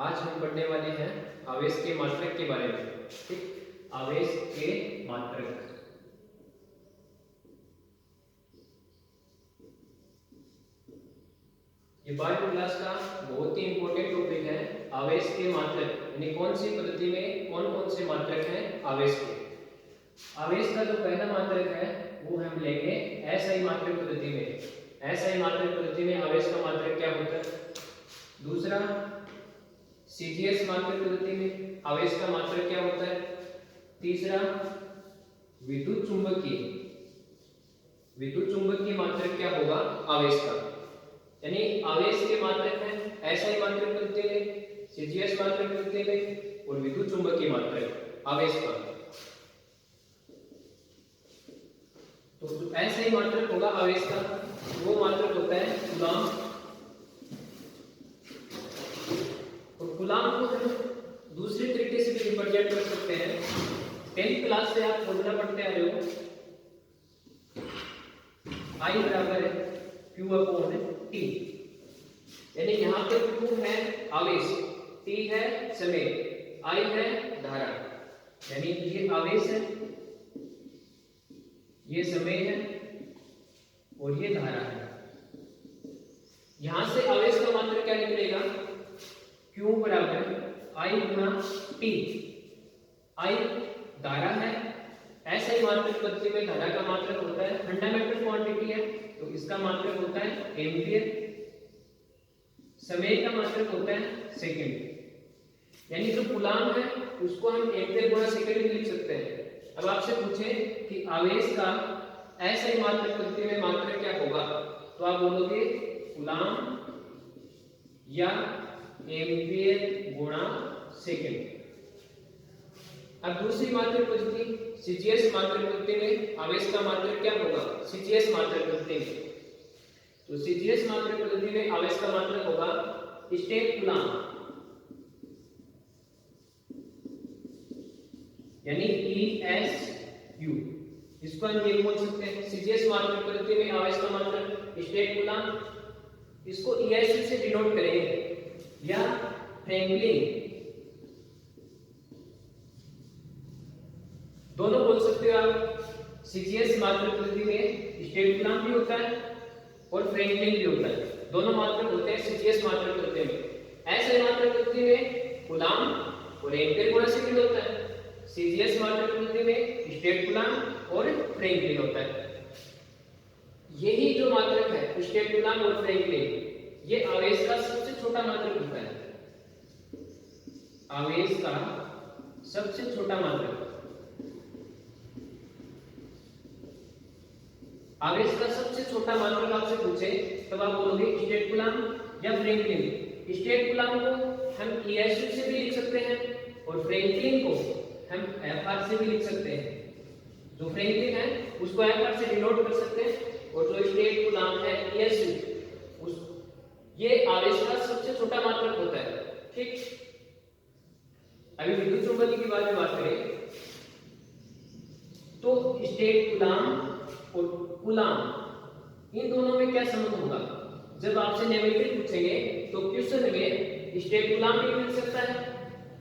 आज हम पढ़ने वाले हैं आवेश के मात्रक के बारे में। ठीक, आवेश के मात्रक। ये 12वीं क्लास का बहुत ही इंपॉर्टेंट टॉपिक है, आवेश के मात्रक। यानी कौन सी पद्धति में कौन कौन से मात्रक हैं आवेश के। आवेश का जो पहला मात्रक है वो हम लेंगे एसआई मात्रक पद्धति में। एसआई मात्रक पद्धति में आवेश का मात्रक क्या होता है। दूसरा सीजीएस मात्रक पद्धति में आवेश का मात्रक क्या होता है। तीसरा विद्युत चुंबकीय मात्रक क्या होगा आवेश का। यानी आवेश के मात्रक हैं एसआई मात्रक पद्धति में, सीजीएस मात्रक पद्धति में और विद्युत चुंबकीय मात्रक आवेश का। तो जो एसआई मात्रक होगा आवेश का वो मात्रक होता है कूलाम। और कूलाम को हम दूसरे तरीके से भी रिप्रेजेंट कर सकते हैं। 10th क्लास से आप फॉर्मूला पढ़ते आ रहे हो, I बराबर है Q अपॉन T। यानी यहाँ पे Q है आवेश, T है समय, I है धारा। यानी ये आवेश है, ये समय है और ये धारा है। यहां से आवेश का मात्रक क्या निकलेगा, Q बराबर I गुना T। I धारा है, ऐसा ही मात्रक पद्धति में धारा का मात्रक होता है फंडामेंटल क्वांटिटी है तो इसका मात्रक होता है एम्पियर। समय का मात्रक होता है सेकंड। यानी जो कूलाम है उसको हम एम्पियर गुना सेकंड में लिख सकते हैं। अब आपसे पूछे कि आवेश का ऐसा ही मात्रक पद्धति में मात्रक क्या होगा, तो आप बोलोगे कूलाम या एम्पियर गुणा सेकंड। अब दूसरी मात्रक पद्धति सीजीएस मात्रक पद्धति में आवेश का मात्रक क्या होगा, सीजीएस मात्रक पद्धति में। तो सीजीएस मात्रक पद्धति में आवेश का मात्रक होगा स्टेप कूलाम, यानी ESU। इसको हम ये बोल सकते हैं सीजीएस मात्रक पद्धति में आवेश का मात्रक स्टेप कूलाम। इसको ESU से डिनोट करेंगे या फ्रैंकलिन दोनों बोल सकते हो आप। सीजीएस मात्रक पद्धति में स्टेप कूलाम भी होता है और फ्रैंकलिन भी होता है, दोनों मात्रक होते हैं सीजीएस मात्रक पद्धति में। ऐसे मात्रक पद्धति में कूलाम और एम्पियर गुणा सेकंड होता है, सीजीएस मात्रक पद्धति में स्टेप कूलाम और फ्रैंकलिन होता है। यही जो मात्रक है स्टेप कूलाम और फ्रैंकलिन, ये आवेश का सबसे छोटा मात्रक होता है। आवेश का सबसे छोटा मात्रक, आवेश का सबसे छोटा मात्रक आपसे पूछे तब आप बोलोगे स्टेट कूलाम या फ्रैंकलिन। स्टेट कूलाम को हम ESU से भी लिख सकते हैं और फ्रैंकलिन को हम FR से भी लिख सकते हैं। जो फ्रैंकलिन है उसको FR से डिनोट कर सकते हैं और जो स्टेट कूलाम है ESU, उस ये आवेश का सबसे छोटा मात्रक होता है। ठीक, अभी विद्युत चुंबकीय की बात करें तो स्टेट कूलाम और कूलाम इन दोनों में क्या संबंध होगा। जब आपसे न्यूमेरिकल पूछेंगे तो क्वेश्चन में स्टेट कूलाम भी मिल सकता है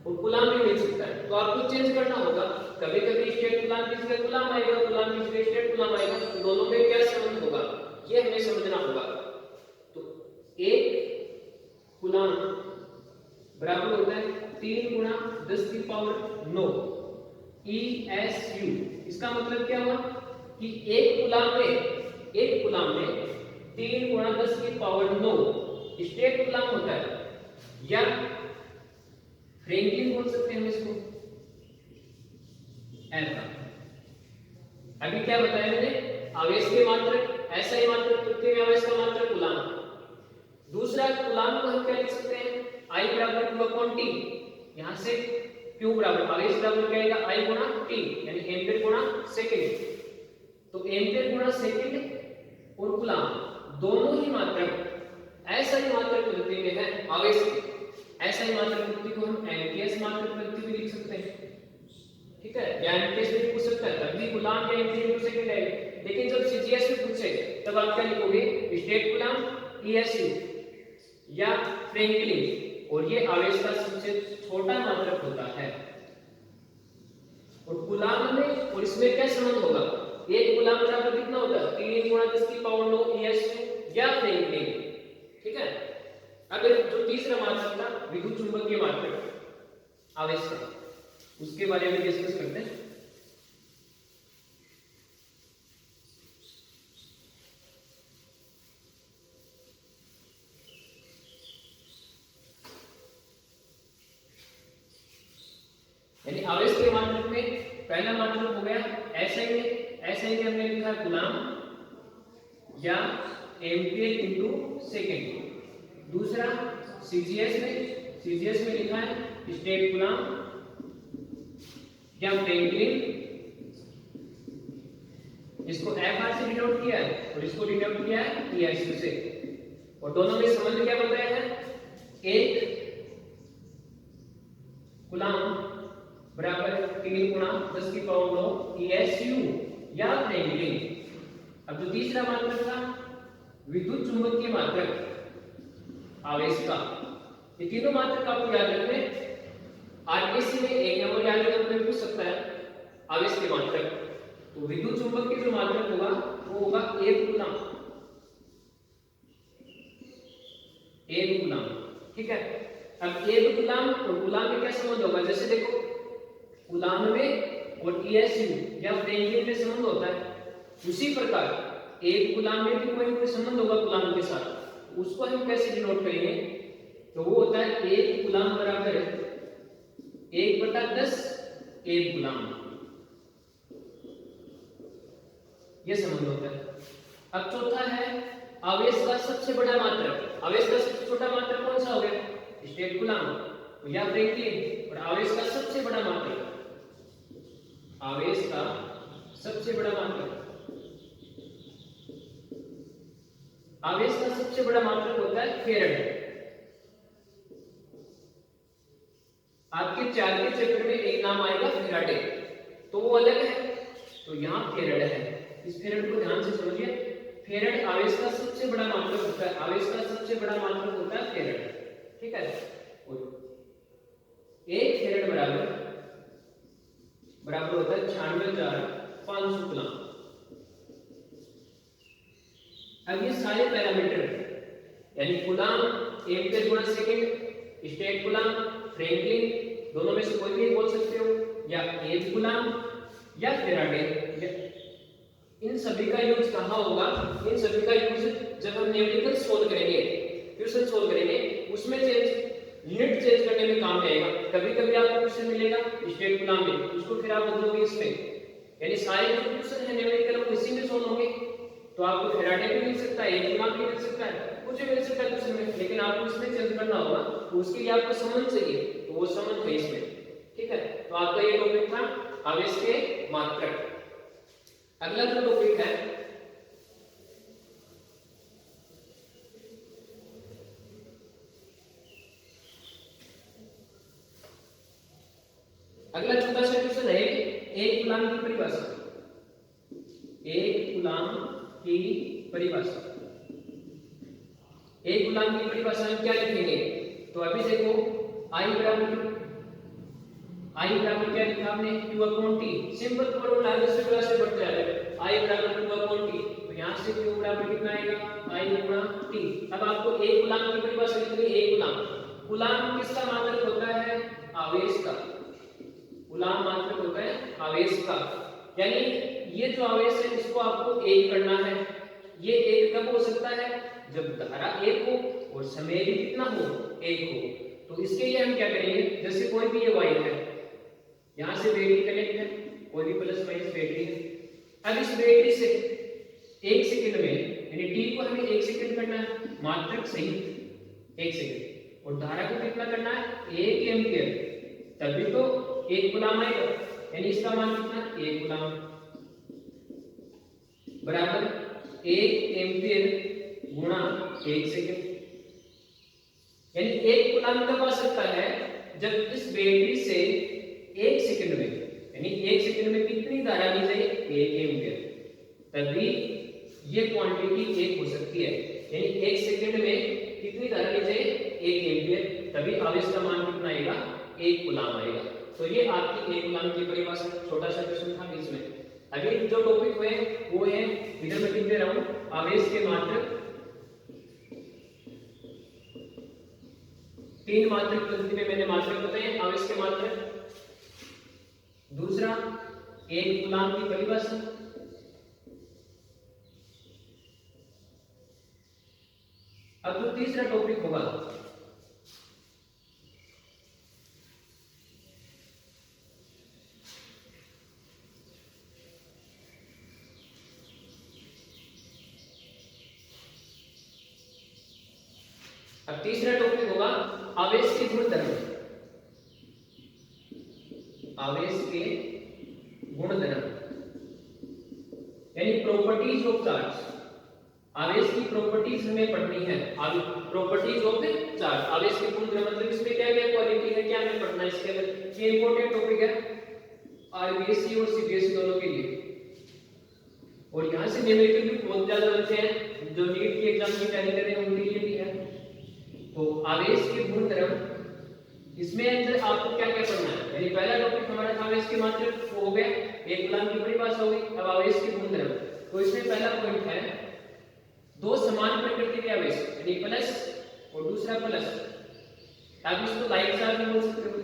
और कूलाम भी मिल सकता है, तो आपको चेंज करना होगा। कभी कभी स्टेट कूलाम की जगह कूलाम आएगा, कूलाम की जगह स्टेट कूलाम आएगा, तो दोनों में क्या संबंध होगा ये हमें समझना होगा। तो एक कूलाम बराबर होता है 3 गुणा 10 की पावर 9 ESU। इसका मतलब क्या हुआ कि एक कूलाम में 3 गुणा 10 की पावर 9 स्टेट कूलाम होता है, या फ्रैंकलिन बोल सकते हैं हम इसको ऐसा। अभी क्या बताया मैंने, आवेश के मात्रक ऐसा ही मात्रक पद्धति में आवेश का मात्रक कूलाम। दूसरा कूलाम को हम क्या लिख सकते हैं, I बराबर Q अपॉन T। यहां से Q बराबर आवेश बराबर क्या आएगा I गुणा T, यानी एम्पीयर गुणा सेकंड। तो एम्पीयर गुणा सेकंड और कूलाम दोनों ही मात्रक ऐसा ही मात्रक पद्धति में है आवेश की। ऐसा ही मात्रक पद्धति को हम एम्पियर्स मात्रक पद्धति भी लिख सकते हैं। ठीक है, या एम्पियर्स भी पूछ सकता है, तब भी कूलाम या एम्पीयर गुणा सेकंड आएगा। लेकिन जब सीजीएस में पूछे तब आप क्या लिखोगे, स्टेट कूलाम ESU या फ्रैंकलिन और ये आवेश का सबसे छोटा मात्रक होता है। और कूलाम में और इसमें क्या संबंध होगा, एक कूलाम बराबर कितना होता है 3 × 10⁻⁹ ES या फ्रैंकलिन। ठीक है। अब जो तीसरा मात्रक था विद्युत चुंबकीय मात्रक आवेश का, उसके बारे में डिस्कस करते हैं। यानी आवेश के मात्रक में पहला मात्रक हो गया SI में, SI में हमने लिखा कूलाम या एम्पीयर इनटू सेकंड। दूसरा CGS में लिखा है स्टेट कूलाम या फ्रैंकलिन, इसको FR से डिनोट किया है और इसको डिनोट किया है ES से। और दोनों में संबंध क्या बताया है, एक कूलाम बराबर 3 × 10⁻⁹ ESU या फ्रैंकलिन। अब जो तीसरा मात्रक था विद्युत चुंबकीय मात्रक आवेश का, ये तीनों मात्रक आपको याद रखने। आरकेसी में एक नंबर याद रखने पूछ सकता है आवेश के मात्रक। तो विद्युत चुंबकीय जो मात्रक होगा वो होगा 1 कूलाम, 1 कूलाम। ठीक है। अब 1 कूलाम और कूलाम में क्या संबंध होगा, जैसे देखो कूलाम में और ESU या फ्रैंकलिन में संबंध होता है, उसी प्रकार 1 कूलाम में भी कोई संबंध होगा कूलाम के साथ, उसको हम कैसे डिनोट करेंगे, तो वो होता है 1 कूलाम बराबर 1/10 1 कूलाम, ये संबंध होता है। अब चौथा है आवेश का सबसे बड़ा मात्रक। आवेश का सबसे छोटा मात्रक कौन सा हो गया, स्टेट कूलाम या फ्रैंकलिन। और आवेश का सबसे बड़ा मात्रक, आवेश का सबसे बड़ा मात्रक, आवेश का सबसे बड़ा मात्रक होता है फेराडे। आपके 4 के चैप्टर में एक नाम आएगा फेराडे, तो वो अलग है, तो यहाँ फेराडे है। इस फेराडे को ध्यान से समझिए। फेराडे आवेश का सबसे बड़ा मात्रक होता है, आवेश का सबसे बड़ा मात्रक होता है फेराडे। ठीक है। और 1 फेराडे बराबर होता है 96,500 कूलाम। अब ये सारे पैरामीटर यानी coulomb, ampere × second, state coulomb, Franklin, दोनों में से कोई भी बोल सकते हो, या 1 कूलाम या फेराडे, इन सभी का यूज कहाँ होगा, इन सभी का यूज जब हम न्यूमेरिकल सोल्व करेंगे, क्वेश्चन सोल्व करेंगे, उसमें यूनिट चेंज करने में काम आएगा। कभी कभी आपको क्वेश्चन मिलेगा स्टेट कूलाम में, उसको फिर आप बदलोगे इसमें, यानी सारे जो क्वेश्चन है न्यूमेरिकल वो इसी में सोल्व होंगे। तो आपको फेराडे भी मिल सकता है, 1 कूलाम भी मिल सकता है, कुछ भी मिल सकता है क्वेश्चन में, लेकिन आपको इसमें चेंज करना होगा, तो उसके लिए आपको संबंध चाहिए, तो वो संबंध है इसमें। ठीक है। तो आपका ये टॉपिक था आवेश के मात्रक। अगला जो टॉपिक है अगला छोटा सा क्वेश्चन है 1 कूलाम की परिभाषा। 1 कूलाम की परिभाषा, 1 कूलाम की परिभाषा में क्या लिखेंगे, तो अभी देखो I बराबर क्या लिखा आपने Q/T, सिंपल फॉर्मूला है, दूसरी क्लास से पढ़ते जा रहे हैं। I बराबर Q/T, तो यहां से Q बराबर कितना आएगा I × T। अब आपको 1 कूलाम की परिभाषा लिखनी है। 1 कूलाम, कूलाम किसका मात्रक होता है, आवेश का। कूलाम मात्रक होता है आवेश का, यानी ये जो आवेश है इसको आपको 1 करना है। ये 1 कब हो सकता है, जब धारा 1 हो और समय भी कितना हो, 1 हो। तो इसके लिए हम क्या करेंगे, जैसे कोई भी ये वायर है, यहां से बैटरी कनेक्ट है, कोई भी प्लस माइनस बैटरी है। अब इस बैटरी से 1 सेकंड में, यानी टी को हमें 1 सेकंड करना है, मात्रक सहित 1 सेकंड, और धारा को कितना करना है 1 एम्पीयर, तभी तो 1 कूलाम आएगा। यानी इसका मान कितना 1 कूलाम बराबर 1 एम्पीयर × 1 सेकंड। यानी 1 कूलाम कब आ सकता है, जब इस बैटरी से 1 सेकंड में, यानी 1 सेकंड में कितनी धारा ली जाए 1 एम्पीयर, तभी ये क्वांटिटी 1 हो सकती है। यानी 1 सेकंड में कितनी धारा ली जाए 1 एम्पीयर, तभी आवेश का मान कितना आएगा, 1 कूलाम आएगा। तो ये आपकी 1 कूलाम की परिभाषा, छोटा सा क्वेश्चन था बीच में। अभी जो टॉपिक हुए वो है, इधर मैं लिख दे रहा हूं, आवेश के मात्रक, 3 मात्रक पद्धति में मैंने मात्रक बताए आवेश के मात्रक। दूसरा 1 कूलाम की परिभाषा, अब जो तीसरा टॉपिक होगा आवेश के गुणधर्म। आवेश के गुणधर्म यानी प्रॉपर्टीज ऑफ चार्ज। आवेश की प्रॉपर्टीज हमें पढ़नी है, प्रॉपर्टीज ऑफ चार्ज, आवेश के गुणधर्म मतलब इसमें क्या क्या क्वालिटी है, क्या हमें पढ़ना है इसके अंदर। ये इंपॉर्टेंट टॉपिक है आईबीएसई और सीबीएसई दोनों के लिए। और यहाँ से न्यूमेरिकल भी बहुत ज्यादा बनते हैं, जो नीट की एग्जाम की तैयारी कर रहे हैं उनके लिए भी है। तो आवेश के गुणधर्म, इसमें अंदर आपको क्या क्या पढ़ना है, यानी पहला टॉपिक हमारा था आवेश के मात्रक, वो हो गया, 1 कूलाम की परिभाषा हो गई। अब आवेश के गुणधर्म, तो इसमें पहला पॉइंट है दो समान प्रकृति के आवेश, यानी प्लस और दूसरा प्लस। आप इसको लाइक चार्ज भी बोल सकते हो,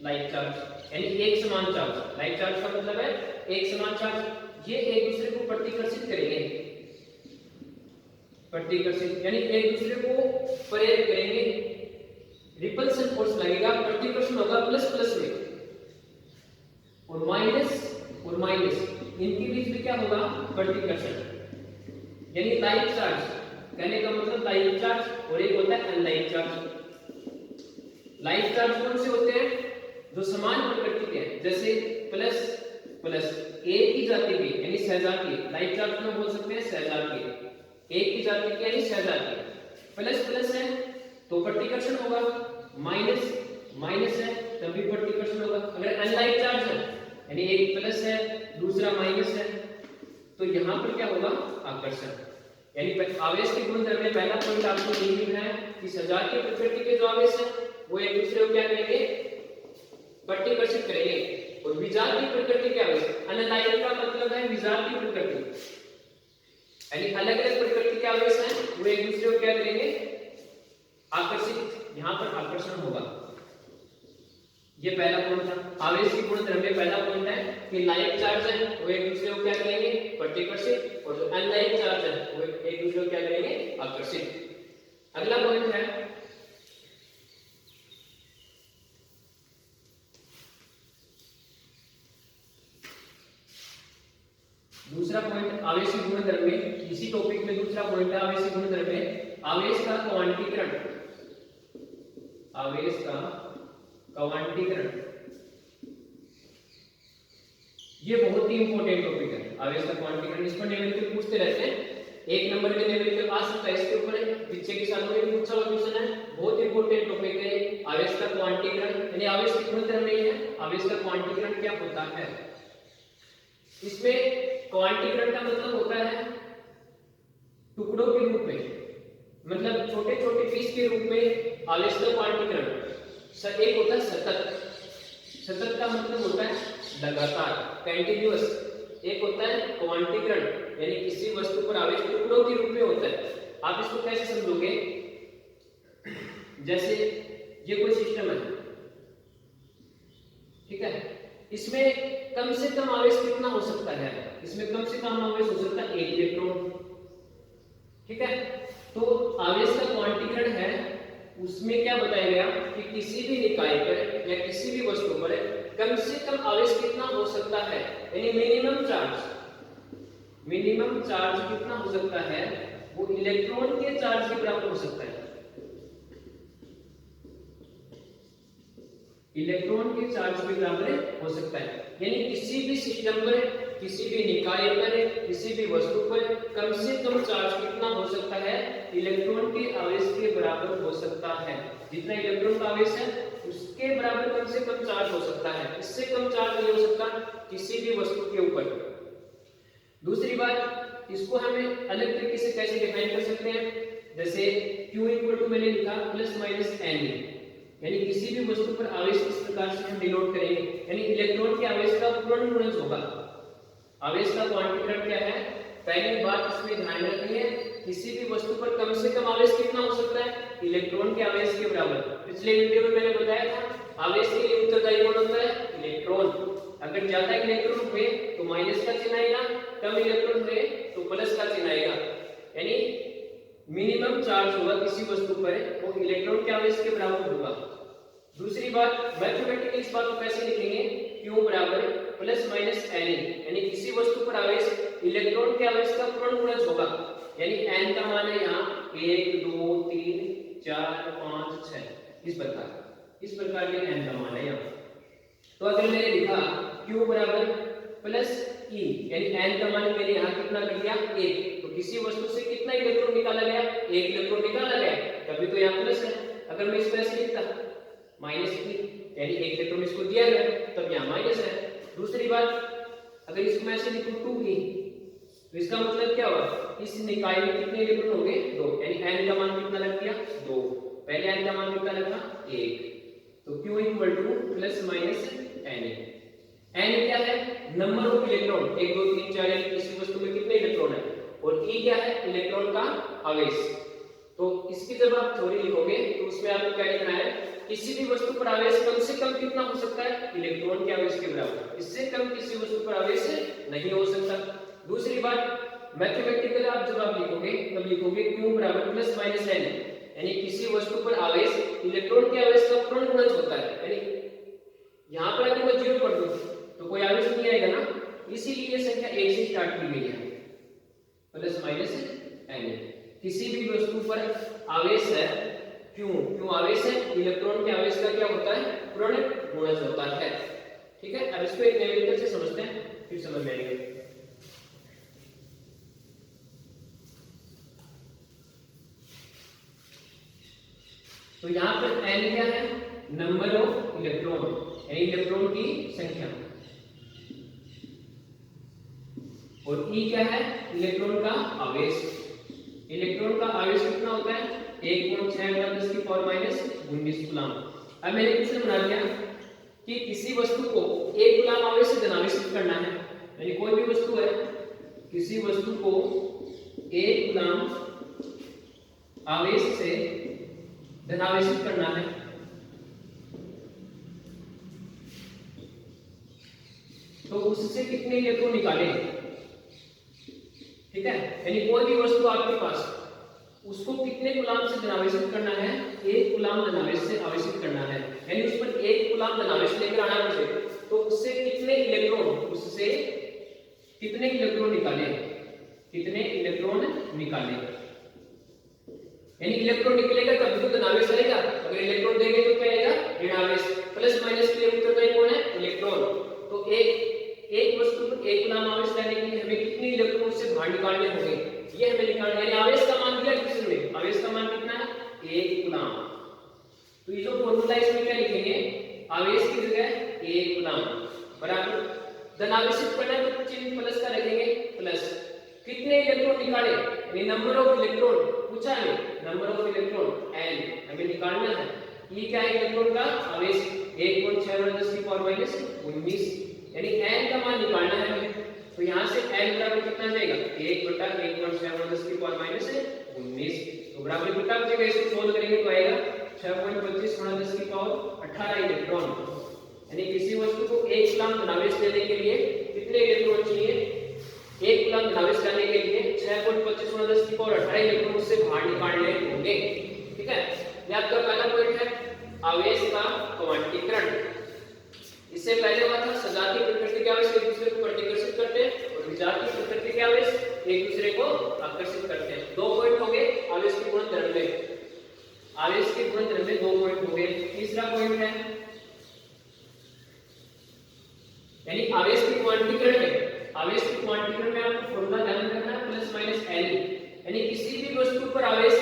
लाइक चार्ज यानी एक समान चार्ज। लाइक चार्ज का मतलब है एक समान चार्ज, ये एक दूसरे को प्रतिकर्षित करेंगे, प्रतिकर्षित यानी एक दूसरे को प्रेरित करेंगे, रिपल्सन फोर्स लगेगा, प्रतिकर्षण होगा प्लस प्लस में, और माइनस इनके बीच में क्या होगा, प्रतिकर्षण। यानी लाइक चार्ज कहने का मतलब लाइक चार्ज, और एक होता है अनलाइक चार्ज। लाइक चार्ज कौन से होते हैं, जो समान प्रकृति के हैं, जैसे प्लस प्लस एक ही जाति के यानी सहजातीय, लाइक चार्ज में बोल सकते हैं सहजातीय, एक ही जाति के यानी सहजातीय। प्लस प्लस है तो प्रतिकर्षण होगा, माइनस माइनस है तभी प्रतिकर्षण होगा। अगर अनलाइक चार्ज है यानी एक प्लस है दूसरा माइनस है, तो यहाँ पर क्या होगा, आकर्षण। यानी आवेश के गुणधर्म में पहला पॉइंट आपको ये लिखना है कि सजातीय प्रकृति के जो आवेश है वो एक दूसरे को क्या करेंगे, प्रतिकर्षित करेंगे। और विजातीय प्रकृति के आवेश, अनलाइक का मतलब है विजातीय प्रकृति, यानी अलग अलग प्रकृति के आवेश हैं वो एक दूसरे को क्या करेंगे, आकर्षित। यहाँ पर आकर्षण होगा। ये पहला पॉइंट था आवेश के गुणधर्म में। पहला पॉइंट है कि लाइक चार्ज है वो एक दूसरे को क्या करेंगे, प्रतिकर्षित, और जो अनलाइक चार्ज है वो एक दूसरे को क्या करेंगे, आकर्षित। अगला पॉइंट है दूसरा पॉइंट आवेश के गुणधर्म में, इसी टॉपिक में दूसरा पॉइंट है आवेश के गुणधर्म में, आवेश का क्वांटीकरण। आवेश का क्वांटीकरण ये बहुत ही इंपॉर्टेंट टॉपिक है, आवेश का क्वांटीकरण। इस पर न्यूमेरिकल पूछते रहते हैं, 1 नंबर में न्यूमेरिकल आ सकता है इसके ऊपर, पीछे के सालों में भी पूछा हुआ क्वेश्चन है। बहुत इंपॉर्टेंट टॉपिक है आवेश का क्वांटीकरण, यानी आवेश के गुणधर्म नहीं है, आवेश का क्वांटीकरण क्या होता है। इसमें क्वांटीकरण का मतलब होता है टुकड़ों के रूप में, मतलब छोटे छोटे पीस के रूप में आवेश का क्वांटीकरण। एक होता है सतत, सतत का मतलब होता है लगातार, कंटीन्यूअस। एक होता है क्वांटीकरण यानी किसी वस्तु पर आवेश टुकड़ों के रूप में होता है। आप इसको कैसे समझोगे, जैसे ये कोई सिस्टम है, ठीक है, इसमें कम से कम आवेश कितना हो सकता है, इसमें कम से कम आवेश हो सकता है 1 इलेक्ट्रॉन, ठीक है। तो आवेश का क्वांटीकरण है, उसमें क्या बताया गया कि किसी भी निकाय पर या किसी भी वस्तु पर कम से कम आवेश कितना हो सकता है, यानी मिनिमम चार्ज कितना हो सकता है, वो इलेक्ट्रॉन के चार्ज के बराबर हो सकता है। इलेक्ट्रॉन के चार्ज के बराबर हो सकता है, यानी किसी भी सिस्टम पर, किसी भी निकाय पर, किसी भी वस्तु पर कम से कम चार्ज कितना हो सकता है, इलेक्ट्रॉन के आवेश के बराबर हो सकता है। जितना इलेक्ट्रॉन का आवेश है उसके बराबर कम से कम चार्ज हो सकता है, इससे कम चार्ज नहीं हो सकता किसी भी वस्तु के ऊपर। दूसरी बात, इसको हमें अलग तरीके से कैसे डिफाइन कर सकते हैं, जैसे Q इक्वल टू मैंने लिखा प्लस माइनस एन, यानी किसी भी वस्तु पर आवेश इस प्रकार से हम डिनोट करेंगे, यानी इलेक्ट्रॉन के आवेश का पूर्ण गुणज होगा। आवेश का क्वांटीकरण क्या है? पहली बात इसमें ध्यान रखनी है, किसी भी वस्तु पर कम से कम आवेश कितना हो सकता है? इलेक्ट्रॉन के आवेश के बराबर। पिछले वीडियो में मैंने बताया था आवेश के लिए उत्तरदायी कौन होता है? इलेक्ट्रॉन। अगर ज्यादा इलेक्ट्रॉन हुए तो माइनस का चिन्ह आएगा, कम इलेक्ट्रॉन हुए तो प्लस का चिन्ह आएगा। यानी मिनिमम चार्ज होगा किसी वस्तु पर वो इलेक्ट्रॉन के आवेश के बराबर होगा। दूसरी बात, मैथमेटिकली इस बात को कैसे लिखेंगे? Q बराबर प्लस माइनस Na, यानी किसी वस्तु पर आवेश इलेक्ट्रॉन के आवेश का पूर्ण गुणज होगा। यानी n का मान है यहाँ 1 2 3 4 5 6 इस प्रकार ये n का मान है यहाँ। तो अगर मैंने लिखा Q बराबर प्लस E, यानी n का मान मैंने यहाँ कितना कर दिया? 1, तो किसी वस्तु से कितना इलेक्ट्रॉन निकाला गया? 1 इलेक्ट्रॉन निकाला गया, तभी तो यहाँ प्लस है। अगर मैं इस तरह से लिखता माइनस की, यानी 1 इलेक्ट्रॉन इसको दिया गया तब यहाँ माइनस है। दूसरी बात, अगर इसको मैं ऐसे लिखूं 2e, तो इसका मतलब क्या हुआ? इस निकाय में कितने इलेक्ट्रॉन होंगे? 2, यानी n का मान कितना लग गया? 2। पहले n का मान कितना लगा? 1। तो Q equal two plus minus Na। n क्या है? नंबर ऑफ इलेक्ट्रॉन, 1 2 3 4, यानी किसी वस्तु में कितने इलेक्ट्रॉन है। और E क्या है? इलेक्ट्रॉन का आवेश। तो इसकी जब आप थ्योरी लिखोगे तो उसमें आपको क्या लिखना है? किसी भी वस्तु पर आवेश कम से कम कितना हो सकता है? इलेक्ट्रॉन के आवेश के बराबर। इससे कम किसी वस्तु पर आवेश नहीं हो सकता। दूसरी बात, मैथमेटिकली आप जब आप लिखोगे तब लिखोगे Q बराबर प्लस माइनस n, यानी किसी वस्तु पर आवेश इलेक्ट्रॉन के आवेश का पूर्ण गुणज होता है। यानी यहाँ पर अगर मैं 0 कर दूं तो कोई आवेश नहीं आएगा ना, इसीलिए ये संख्या 1 से स्टार्ट की गई है, प्लस माइनस n। किसी भी वस्तु पर आवेश है क्यों आवेश है, इलेक्ट्रॉन के आवेश का क्या होता है? पूर्ण गुणज होता है। ठीक है, अब इसको एक नए तरीके से समझते हैं, फिर समझ में आएगा। तो यहाँ पर n क्या है? नंबर ऑफ इलेक्ट्रॉन, यानी इलेक्ट्रॉन की संख्या। और E क्या है? इलेक्ट्रॉन का आवेश। इलेक्ट्रॉन का आवेश कितना होता है? 1.6 × 10⁻⁻⁰ कूलम। अब मैंने क्वेश्चन बना दिया कि किसी वस्तु को 1 कूलम आवेश से धनावेशित करना है, यानी कोई भी वस्तु है, किसी वस्तु को 1 कूलम आवेश से धनावेशित करना है, तो उससे कितने इलेक्ट्रॉन निकाले। ठीक है, यानी कोई भी वस्तु आपके पास, उसको कितने कूलम से धनावेशित करना है? 1 कूलम धनावेश से आवेशित करना है, यानी उस पर 1 कूलम धनावेश लेकर आना है मुझे, तो उससे कितने इलेक्ट्रॉन निकाले? कितने इलेक्ट्रॉन निकाले, यानी इलेक्ट्रॉन निकलेगा तब तो धनावेश आएगा। अगर इलेक्ट्रॉन देंगे तो क्या आएगा? ऋणावेश। प्लस माइनस के लिए उत्तरदायी कौन है? इलेक्ट्रॉन। तो एक वस्तु पर 1 कूलम आवेश लाने के लिए हमें कितने इलेक्ट्रॉन उससे बाहर निकालने होंगे, ये हमें निकालना है। यानी आवेश का मान दिया किसी में, आवेश का मान कितना है? 1 कूलम। तो ये जो फॉर्मूला इसमें क्या लिखेंगे? आवेश की जगह 1 कूलम बराबर धनावेशित करना है तो चिन्ह प्लस का रखेंगे, प्लस कितने इलेक्ट्रॉन निकाले, यानी नंबर ऑफ इलेक्ट्रॉन पूछा है, नंबर ऑफ इलेक्ट्रॉन n हमें निकालना है। ये क्या है? इलेक्ट्रॉन का आवेश 1.6 × 10⁻⁻⁰, यानी n का मान निकालना है हमें। तो यहाँ से n बराबर कितना जाएगा? 1/1.7 तो बराबर कितना बचेगा? इसको सोल्व करेंगे तो आएगा 6.25 × 10⁻18 इलेक्ट्रॉन। यानी किसी वस्तु को 1 कूलम धनावेश देने के लिए कितने इलेक्ट्रॉन चाहिए? 1 कूलम धनावेश लाने के लिए 6.25 × 10⁻18 इलेक्ट्रॉन उससे बाहर निकालने होंगे। ठीक है, ये आपका पहला पॉइंट है, आवेश का क्वांटीकरण। इससे पहले हुआ था सजातीय प्रकृति के आवेश एक दूसरे को प्रतिकर्षित करते हैं और विजातीय प्रकृति के आवेश एक दूसरे को आकर्षित करते हैं। 2 पॉइंट हो गए आवेश के गुणधर्म में, आवेश के गुणधर्म में 2 पॉइंट हो गए। तीसरा पॉइंट है यानी आवेश के क्वांटीकरण में, आवेश के क्वांटीकरण में आपको फॉर्मूला ध्यान रखना है प्लस माइनस n, यानी किसी भी वस्तु पर आवेश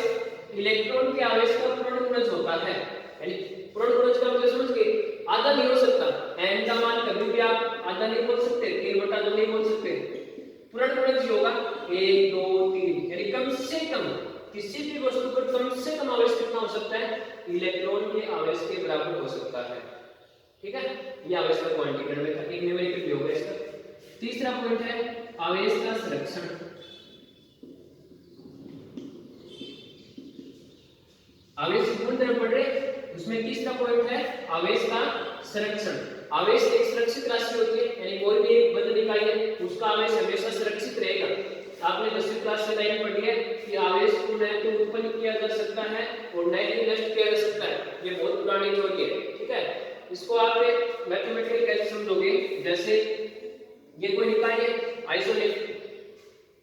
इलेक्ट्रॉन के आवेश का पूर्ण गुणज होता है। यानी पूर्ण गुणज का मतलब समझ गए, आधा नहीं हो सकता, n का मान कभी भी आप आधा नहीं बोल सकते, 3/2 नहीं बोल सकते, पूर्ण गुणज होगा 1 2 3, यानी कम से कम किसी भी वस्तु पर कम से कम आवेश कितना हो सकता है? इलेक्ट्रॉन के आवेश के बराबर हो सकता है। ठीक है, ये आवेश का क्वांटिटीकरण में था, एक न्यूमेरिकल भी हो गया इसका। तीसरा पॉइंट है आवेश का संरक्षण। आवेश की गुणधर्म पढ़ रहे, उसमें तीसरा पॉइंट है आवेश का संरक्षण। आवेश एक सुरक्षित राशि होती है, यानी कोई भी एक बल इकाई है उसका आवेश हमेशा सुरक्षित रहेगा। आपने 10वीं क्लास से लाइन पढ़ी है कि आवेश को न तो उत्पन्न किया जा सकता है और न ही नष्ट किया जा सकता है, ये बहुत पुरानी थ्योरी है। ठीक है, इसको आप मैथमेटिकल कैसे समझोगे, जैसे ये कोई इकाई है आइसोलेट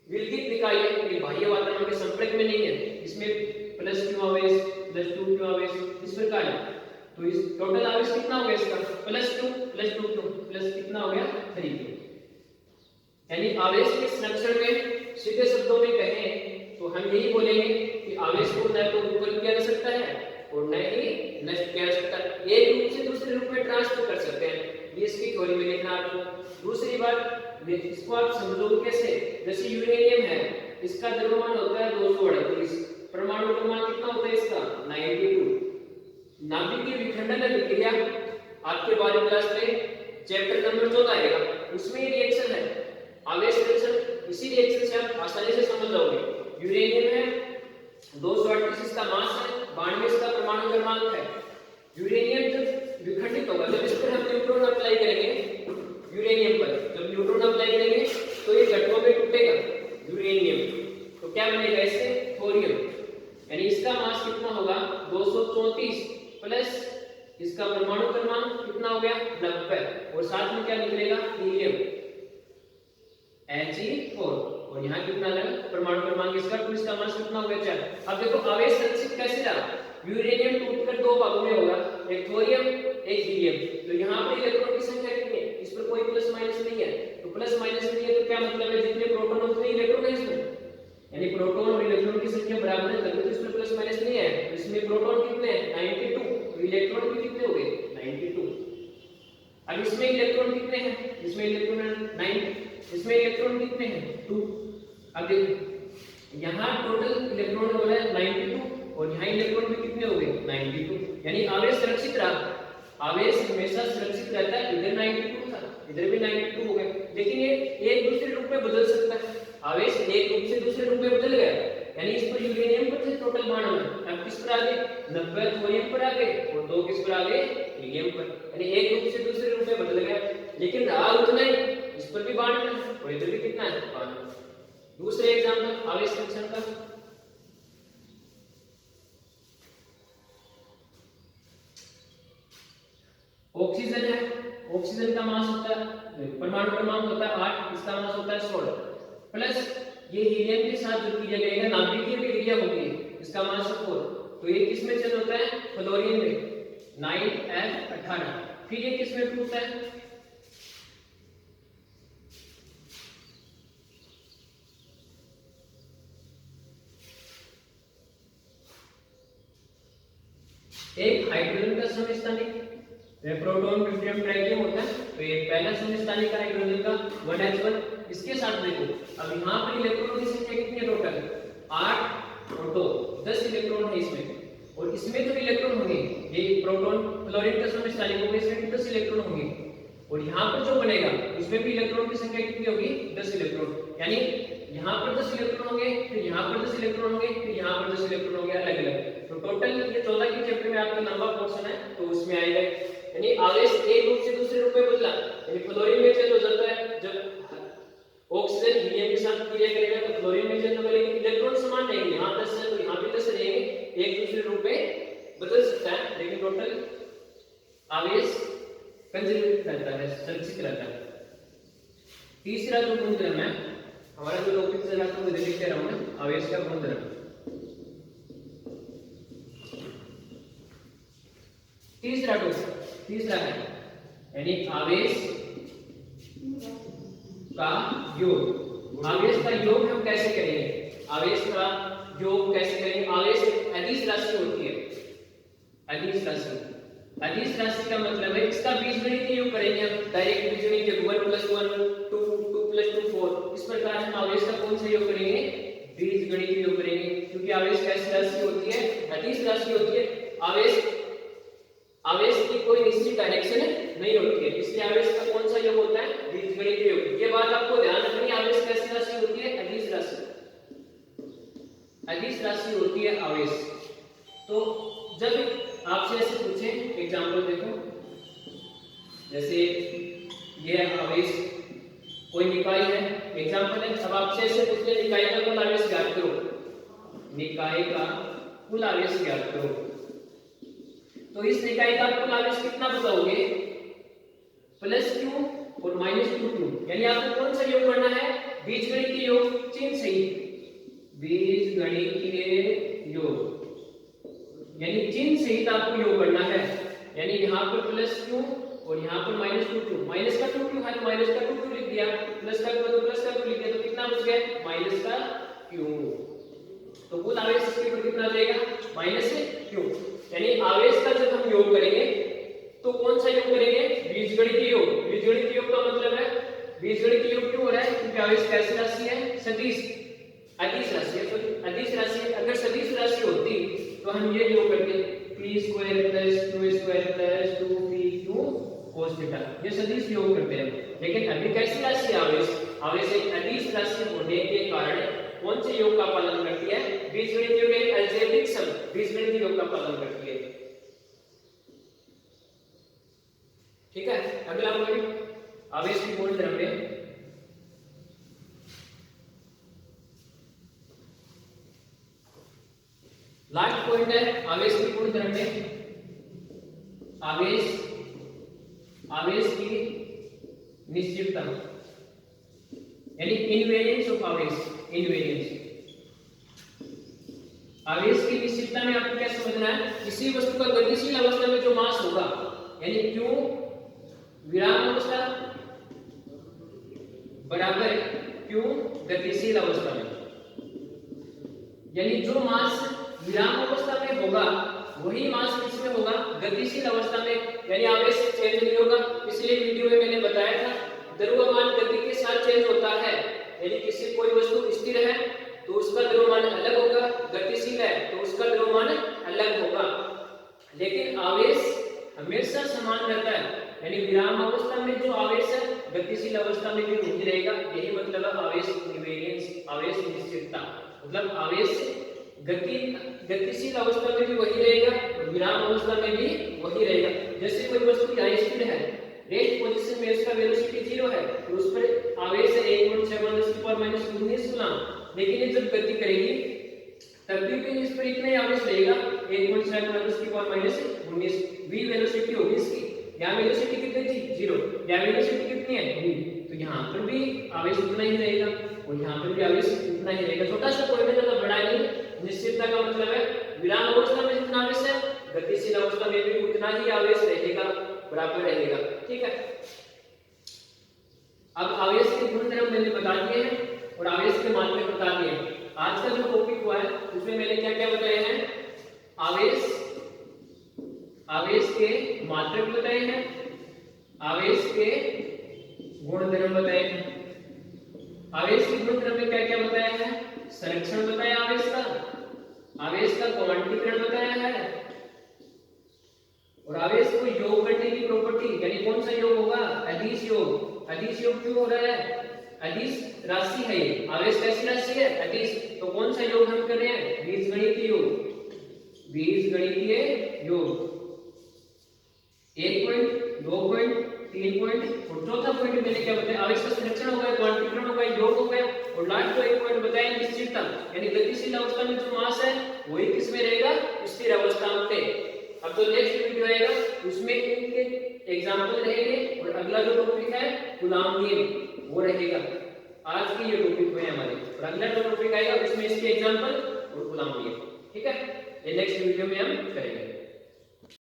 विलगित इकाई है, ये बाह्य वातावरण के संपर्क में नहीं है, इसमें प्लस क्यू आवेश प्लस 2 क्यू आवेश इस प्रकार है। तो इस टोटल आवेश कितना हो गया इसका, प्लस 2 प्लस 2 क्यू प्लस कितना हो गया 3 क्यू। यानी आवेश के संरक्षण में सीधे शब्दों में कहें तो हम यही बोलेंगे कि आवेश को न तो उत्पन्न किया जा सकता है और न ही नष्ट किया जा सकता है, एक रूप से दूसरे रूप में ट्रांसफर कर सकते हैं। ये इसकी थ्योरी में लिखना आपको। दूसरी बात, इसको आप समझोगे कैसे, जैसे यूरेनियम है, इसका द्रव्यमान होता है 238, परमाणु क्रमांक कितना होता है इसका 92। नाभिकीय विखंडन प्रक्रिया आपके 12वीं क्लास में चैप्टर नंबर 14 आएगा, उसमें ये रिएक्शन है आवेश रिएक्शन। इसी रिएक्शन से आप आसानी से समझ जाओगे। यूरेनियम है 238, इसका मास है 92, इसका परमाणु क्रमांक है। यूरेनियम जब विखंडित होगा, जब इस पर हम न्यूट्रॉन अप्लाई करेंगे यूरेनियम पर, जब न्यूट्रॉन अप्लाई करेंगे तो ये घटकों में टूटेगा यूरेनियम, तो क्या बनेगा इससे थोरियम। यानी इसका मास कितना होगा 234 प्लस इसका परमाणु क्रमांक कितना हो गया 90, और साथ में क्या निकलेगा हीलियम He4, और यहाँ कितना लगा परमाणु क्रमांक इसका 2, इसका मास कितना हो गया 4। अब देखो आवेश संरक्षित कैसे रहा, यूरेनियम टूटकर 2 भागों में होगा, एक थोरियम एक हीलियम। तो यहाँ पर इलेक्ट्रॉन की संख्या कितनी है, इस पर कोई प्लस माइनस नहीं है, तो प्लस माइनस नहीं है तो क्या मतलब है, जितने प्रोटॉन उतने इलेक्ट्रॉन है इसमें, यानी प्रोटॉन और इलेक्ट्रॉन की संख्या बराबर है, तभी तो इसमें प्लस माइनस नहीं है। तो इसमें प्रोटॉन कितने हैं 92, तो इलेक्ट्रॉन भी कितने हो गए 92। अब इसमें इलेक्ट्रॉन कितने हैं, इसमें इलेक्ट्रॉन है 9, इसमें इलेक्ट्रॉन कितने हैं 2। अब देखो यहाँ टोटल इलेक्ट्रॉन हो रहा है 92 और यहाँ इलेक्ट्रॉन भी कितने हो गए 92, यानी आवेश सुरक्षित रहा। आवेश हमेशा सुरक्षित रहता है, इधर 92 था इधर भी 92 हो गए, लेकिन ये एक दूसरे रूप में बदल सकता है। आवेश एक रूप से दूसरे रूप में बदल गया, यानी इस पर यूरेनियम पर थे टोटल 92, अब किस पर आ गए 90 थोरियम पर आ गए और 2 किस पर आ गए हीलियम पर, यानी एक रूप से दूसरे रूप में बदल गया। लेकिन रहा उतना ही, इस पर भी 92 और इधर भी कितना है 92। दूसरे एग्जांपल आवेश संरक्षण का, ऑक्सीजन है, ऑक्सीजन का मास होता है परमाणु क्रमांक होता है 8, इसका मास होता है 16, प्लस ये हीलियम के साथ जो क्रिया करेगा नाभिकीय क्रिया होगी, इसका मास है 4, तो ये किस में चेंज होता है फ्लोरीन में 9F18। फिर ये किस में टूटता है एक हाइड्रोजन का समस्थानिक, प्रोटॉन ड्यूटेरियम ट्राइटियम होता है, तो ये पहला समस्थानिक है हाइड्रोजन का 1H1। इसके साथ देखो अब यहाँ पर इलेक्ट्रॉन की संख्या कितनी है टोटल 8 और 2 10 इलेक्ट्रॉन है इसमें, और इसमें जो इलेक्ट्रॉन होंगे ये प्रोटॉन फ्लोरीन का समस्थानिक होगा, इसमें 10 इलेक्ट्रॉन होंगे, और यहाँ पर जो बनेगा इसमें भी इलेक्ट्रॉन की संख्या कितनी होगी 10 इलेक्ट्रॉन, यानी यहाँ पर 10 इलेक्ट्रॉन होंगे, फिर यहाँ पर 10 इलेक्ट्रॉन होंगे, फिर यहाँ पर 10 इलेक्ट्रॉन होंगे अलग अलग। तो टोटल ये 14 के चैप्टर में आपका लंबा पोर्शन है तो उसमें आएगा, यानी आवेश एक रूप से दूसरे रूप में बदला, यानी फ्लोरीन में चेंज हो जाता है जब ऑक्सीजन हीलियम के साथ क्रिया करेगा तो फ्लोरीन में चेंज होगा, लेकिन इलेक्ट्रॉन समान रहेंगे, यहाँ 10 है तो यहाँ भी 10 रहेंगे, एक दूसरे रूप में बदल सकता है, लेकिन टोटल आवेश कंजर्वेटिव रहता है, सुरक्षित रहता है। तीसरा जो गुणधर्म है हमारा जो टॉपिक चल रहा था वो लिख के रहा हूं मैं, आवेश का गुणधर्म। तीसरा टॉपिक तीसरा है यानी आवेश का योग। आवेश का योग हम कैसे करेंगे, आवेश का योग कैसे करेंगे। आवेश अदिश राशि होती है, अदिश राशि। अदिश राशि का मतलब है इसका बीजगणितीय योग करेंगे हम, डायरेक्ट बीजगणितीय 1 + 1 2 2 + 2 4, इस प्रकार हम आवेश का कौन सा योग करेंगे, बीजगणितीय योग करेंगे, क्योंकि आवेश कैसी राशि होती है, अदिश राशि होती है। आवेश आवेश की कोई निश्चित डायरेक्शन नहीं होती है, इसलिए आवेश का कौन सा योग होता है, बीजगणितीय योग। ये बात आपको ध्यान रखनी है। आवेश कैसी राशि होती है, अदिश राशि, अदिश राशि होती है आवेश। तो जब आपसे ऐसे पूछे, एग्जांपल देखो, जैसे ये आवेश कोई निकाय है, एग्जांपल है। अब आपसे ऐसे पूछे निकाय का कुल आवेश ज्ञात करो, निकाय का कुल आवेश ज्ञात करो। तो इस निकाय का कुल आवेश कितना बताओगे, +q और -2q। यानी आपको कौन सा योग करना है, बीजगणितीय योग, चिन्ह सही, बीजगणितीय योग, यानी चिन्ह सहित आपको योग करना है। यानी यहाँ पर +q और यहाँ पर -2q, माइनस का 2q है तो माइनस का 2q लिख दिया, प्लस का q तो प्लस का q लिख दिया, तो कितना बच गया, माइनस का q। तो कुल आवेश इसके ऊपर कितना जाएगा, -q। यानी आवेश का जब हम योग करेंगे तो कौन सा योग करेंगे, बीजगणितीय योग। बीजगणितीय योग का मतलब है, बीजगणितीय योग क्यों हो रहा है, क्योंकि आवेश कैसी राशि है, सदिश, अदिश राशि है। तो अदिश राशि है, अगर सदिश राशि होती तो हम ये योग करते p² + q² + 2pq cos theta, ये सदिश योग करते हैं। लेकिन अभी कैसी राशि है आवेश, आवेश एक अदिश राशि होने के कारण कौन से योग का पालन करती है, बीजगणितीय योग, यानी अलजेब्रिक सम, बीजगणितीय योग का पालन करती है। ठीक है, अगला पॉइंट, आवेश की गुण द्रव्य। लास्ट पॉइंट है आवेश की गुण द्रव्य। आवेश की निश्चितता, यानी इनवेरियंस ऑफ आवेश, इनवेरियंस। आवेश की निश्चितता में आपको क्या समझना है, किसी वस्तु का गतिशील अवस्था में जो मास होगा, यानी q विराम अवस्था बराबर q गतिशील अवस्था में, यानी जो मास विराम अवस्था में होगा वही मास किसमें होगा, गतिशील अवस्था में। यानी आवेश चेंज नहीं होगा। पिछले वीडियो में मैंने बताया था, द्रव्यमान गति के साथ चेंज होता है। यानी किसी कोई वस्तु स्थिर है तो उसका द्रव्यमान अलग होगा, गतिशील है तो उसका द्रव्यमान अलग होगा। लेकिन आवेश हमेशा समान रहता है, यानी विराम अवस्था में जो आवेश है गतिशील अवस्था में भी वही रहेगा। यही मतलब है आवेश इनवेरियंस, आवेश निश्चितता। मतलब आवेश गतिशील अवस्था में भी वही रहेगा और विराम अवस्था में भी वही रहेगा। जैसे कोई वस्तु यहाँ स्थिर है, रेस्ट पोजीशन में उसका वेलोसिटी 0 है, तो उस पर आवेश है 1.7 × 10⁻⁻⁰ कूलम। लेकिन ये जब गति करेगी तब भी इस पर इतना ही आवेश रहेगा, 1.7 × 10⁻⁻⁰ v वेलोसिटी होगी इसकी। यहाँ वेलोसिटी कितनी थी, 0, यहाँ वेलोसिटी कितनी है, v, तो यहाँ पर भी आवेश उतना ही रहेगा और यहाँ पर भी आवेश उतना ही रहेगा। छोटा सा पॉइंट है, ज्यादा बड़ा नहीं। निश्चितता का मतलब है विराम अवस्था में जितना आवेश है गतिशील अवस्था में भी उतना ही आवेश रहेगा, बराबर रहेगा। ठीक है, अब आवेश के गुण द्रव्य मैंने बता दिए हैं और आवेश के मात्रक बता दिए हैं। आज का जो टॉपिक हुआ है उसमें मैंने क्या क्या बताए हैं, आवेश के मात्रक बताए हैं, आवेश के गुण द्रव्य बताए हैं। आवेश के गुण द्रव्य क्या क्या बताया है, संरक्षण बताया आवेश का क्वांटीकरण बताया है और आवेश को योग करने की प्रॉपर्टी, यानी कौन सा योग होगा, अदिश योग। अदिश योग क्यों हो रहा है, अदिश राशि है ये, आवेश कैसी राशि है, अदिश। तो कौन सा योग हम कर रहे हैं, बीजगणितीय योग, बीजगणितीय योग। 1 पॉइंट, 2 पॉइंट, 3 पॉइंट और चौथा पॉइंट मैंने क्या बताया, आवेश का संरक्षण हो गया, क्वांटीकरण हो गया, योग हो गया और लास्ट को 1 पॉइंट बताया निश्चितता, यानी गतिशील अवस्था में जो मास है वही किसमें रहेगा, स्थिर अवस्था में। अब तो नेक्स्ट वीडियो आएगा उसमें इनके एग्जांपल रहेंगे और अगला जो टॉपिक है कूलॉम नियम वो रहेगा। आज की ये टॉपिक हुए हमारे और अगला जो टॉपिक आएगा उसमें इसके एग्जांपल और कूलॉम नियम। ठीक है, ये नेक्स्ट वीडियो में हम करेंगे।